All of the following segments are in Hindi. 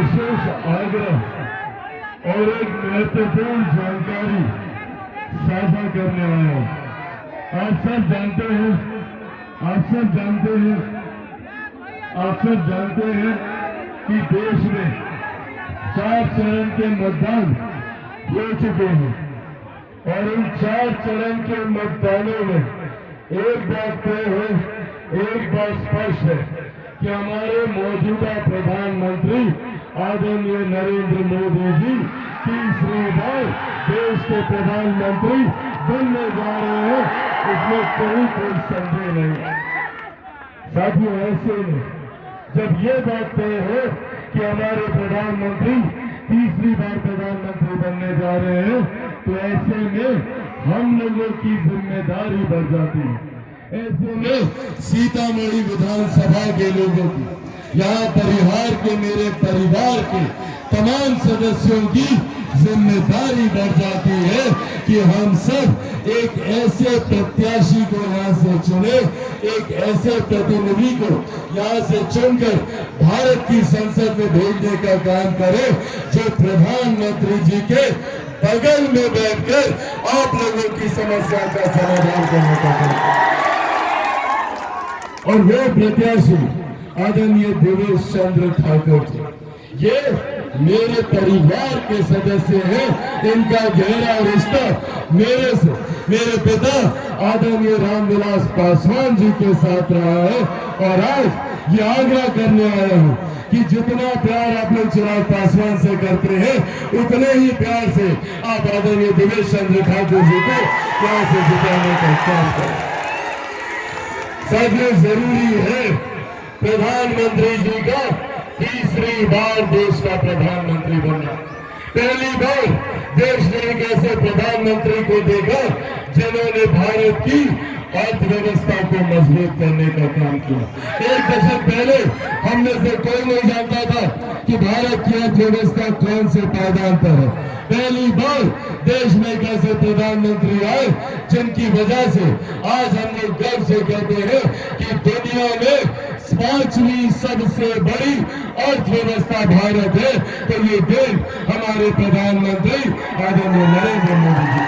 विशेष आग्रह और एक महत्वपूर्ण जानकारी साझा करने आया हूं। आप सब जानते हैं कि देश में 4 चरण के मतदान हो चुके हैं और इन 4 चरण के मतदानों में एक बात तय है, एक बात स्पष्ट है कि हमारे मौजूदा प्रधानमंत्री आदरणीय नरेंद्र मोदी जी तीसरी बार देश के प्रधानमंत्री बनने जा रहे हैं, इसमें कोई संदेह नहीं। साथियों, ऐसे में जब ये बात तय है कि हमारे प्रधानमंत्री तीसरी बार प्रधानमंत्री बनने जा रहे हैं, तो ऐसे में हम लोगों की जिम्मेदारी बढ़ जाती है। ऐसे में सीतामढ़ी विधानसभा के लोगों की, यहाँ परिवार के, मेरे परिवार के तमाम सदस्यों की जिम्मेदारी बढ़ जाती है कि हम सब एक ऐसे प्रत्याशी को यहाँ से चुने, एक ऐसे प्रतिनिधि को यहाँ से चुनकर भारत की संसद में भेजने का काम करें जो प्रधानमंत्री जी के बगल में बैठकर आप लोगों की समस्या का समाधान करने का काम। और वो प्रत्याशी आदरणीय देवेश चंद्र ठाकुर जी, ये मेरे परिवार के सदस्य हैं। इनका गहरा रिश्ता मेरे से, मेरे पिता आदरणीय रामविलास पासवान जी के साथ रहा है। और आज ये आग्रह करने आया हूं कि जितना प्यार आप लोग चिराग पासवान से करते हैं, उतने ही प्यार से आप आदरणीय देवेश चंद्र ठाकुर जी को प्यार से जिताने का काम करें। साथियों, जरूरी है प्रधानमंत्री जी का तीसरी बार देश का प्रधानमंत्री बनना। पहली बार देश ने एक ऐसे प्रधानमंत्री को देखा जिन्होंने भारत की अर्थव्यवस्था को मजबूत करने का काम किया। एक दशक पहले हम में से कोई नहीं जानता था कि भारत की अर्थव्यवस्था कौन से पायदान पर है। पहली बार देश में एक ऐसे प्रधानमंत्री आए जिनकी वजह से आज हम लोग गर्व से कहते हैं कि दुनिया में 5वीं सबसे बड़ी अर्थव्यवस्था भारत है। तो ये देश हमारे प्रधानमंत्री आदरणीय नरेंद्र मोदी जी।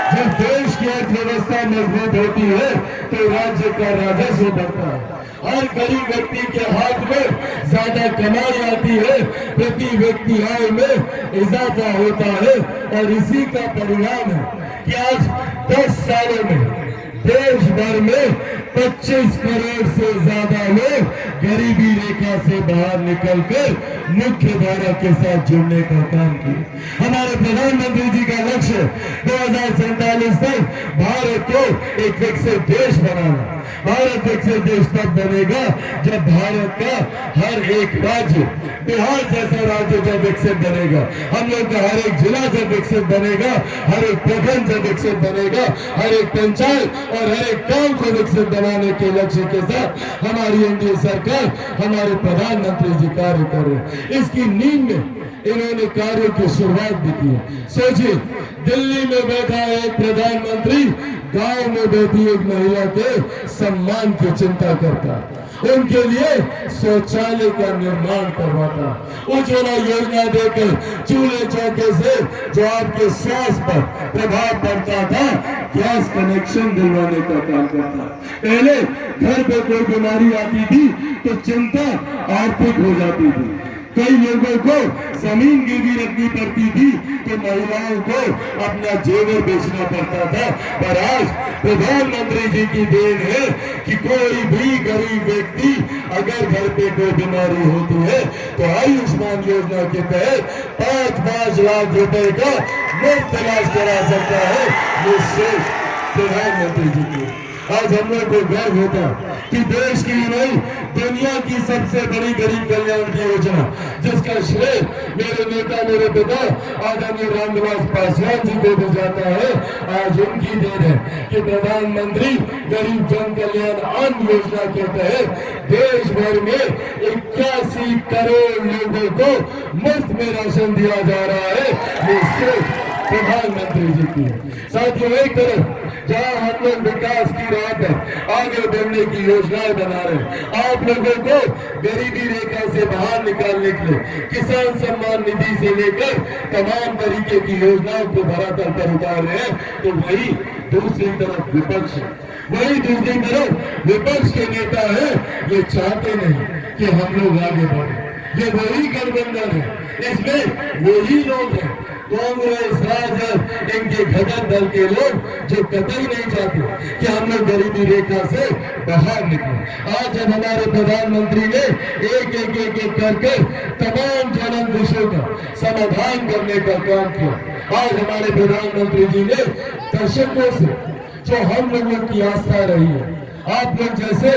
जब देश की अर्थव्यवस्था मजबूत होती है तो राज्य का राजस्व बढ़ता है, हर गरीब व्यक्ति के हाथ में ज्यादा कमाई आती है, प्रति व्यक्ति आय में इजाफा होता है। और इसी का परिणाम है कि आज 10 सालों में देश भर में 25 करोड़ से ज्यादा लोग गरीबी रेखा से बाहर निकलकर मुख्य धारा के साथ जुड़ने का काम किया। हमारे प्रधानमंत्री जी का लक्ष्य 2047 तक भारत को एक विकसित देश बनाना। भारत विकसित देश तब बनेगा जब भारत का हर एक राज्य, बिहार जैसा राज्य जब विकसित बनेगा, हम लोग का हर एक जिला जब विकसित बनेगा, हर एक प्रखंड जब विकसित बनेगा, हर एक पंचायत और हर एक गांव को विकसित बनाने के लक्ष्य के साथ हमारी एनडीए सरकार, हमारे प्रधानमंत्री जी कार्य कर रहे हैं। इसकी नींव में इन्होंने कार्यों की शुरुआत भी की है। सोचिए, दिल्ली में बैठा एक प्रधानमंत्री गांव में बैठी एक महिला के सम्मान की चिंता करता, उनके लिए शौचालय का निर्माण करवाता, उज्ज्वला योजना देकर चूल्हे चौके से जो आपके स्वास्थ्य पर प्रभाव पड़ता था, गैस कनेक्शन दिलवाने का काम करता। पहले घर पे कोई बीमारी आती थी तो चिंता आर्थिक हो जाती थी, कई लोगों को जमीन गिरवी रखनी पड़ती थी, तो महिलाओं को अपना जेवर बेचना पड़ता था। पर आज प्रधानमंत्री जी की देन है कि कोई भी गरीब व्यक्ति अगर घर पे कोई बीमारी होती है तो आयुष्मान योजना के तहत 5-5 लाख रुपए का मुफ्त इलाज करा सकता है। ये सोच प्रधानमंत्री जी की। आज हम लोग को गर्व होता कि देश की नहीं, दुनिया की सबसे बड़ी गरीब कल्याण की योजना, जिसका श्रेय मेरे नेता, मेरे पिता आदरणीय रामविलास पासवान जी को भी जाता है, आज उनकी देन है कि प्रधानमंत्री गरीब जन कल्याण अन्न योजना के तहत देश भर में 81 करोड़ लोगों को मुफ्त में राशन दिया जा रहा है। ये सिर्फ प्रधानमंत्री जी की है। साथियों, एक तरफ जहां हम लोग विकास की राह पर आगे बढ़ने की योजनाएं बना रहे हैं, आप लोगों को गरीबी रेखा से बाहर निकालने के लिए किसान सम्मान निधि से लेकर तमाम तरीके की योजनाओं को धरातल पर उतार रहे हैं, तो वही दूसरी तरफ विपक्ष है, वही दूसरी तरफ विपक्ष के नेता है, ये चाहते नहीं कि हम लोग आगे बढ़े। ये वही गठबंधन है, इसमें वही लोग हैं, कांग्रेस, राजद, इनके घटक दल के लोग जो कतई नहीं चाहते कि हम लोग गरीबी रेखा से बाहर निकले। आज जब हमारे प्रधानमंत्री ने एक एक एक एक करके तमाम जलन विषयों का समाधान करने का काम किया, आज हमारे प्रधानमंत्री जी ने दर्शकों से जो हम लोगों की आस्था रही है, आप लोग जैसे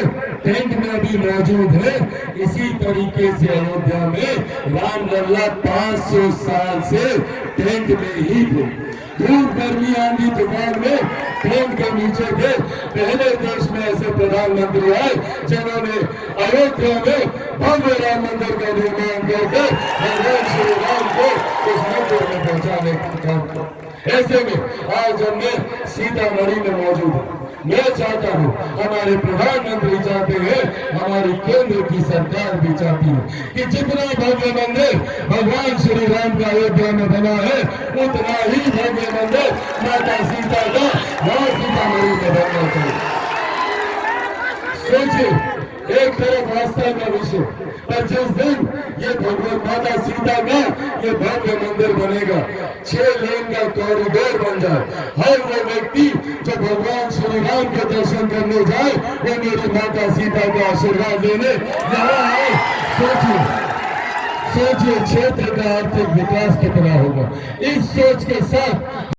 टेंट में भी मौजूद है, इसी तरीके से अयोध्या में रामलला 500 साल से टेंट में ही थे। धूप, गर्मी, आंधी, तूफान में टेंट के नीचे थे। पहले देश में ऐसे प्रधानमंत्री आए जिन्होंने अयोध्या में भव्य राम मंदिर का निर्माण करके भगवान श्री राम को उस मंदिर में पहुंचाने का काम किया। ऐसे में आज हमने सीतामढ़ी में मौजूद है। मैं चाहता हूँ, हमारे प्रधानमंत्री चाहते हैं, हमारी केंद्र की सरकार भी चाहती है कि जितना भव्य मंदिर भगवान श्री राम का अयोध्या में बना है, उतना ही भव्य मंदिर माता सीता का वहां सीतामढ़ी में बनना चाहिए। सोचिए, एक तरफ आस्था का विषय, पर जिस दिन ये भगवान माता सीता का ये भव्य मंदिर बनेगा, 6 लेन का कॉरिडोर बन जाए, हर वो व्यक्ति जो भगवान श्री राम के दर्शन करने जाए, वो मेरी माता सीता का आशीर्वाद लेने यहाँ आए। सोचिए क्षेत्र का आर्थिक विकास कितना होगा। इस सोच के साथ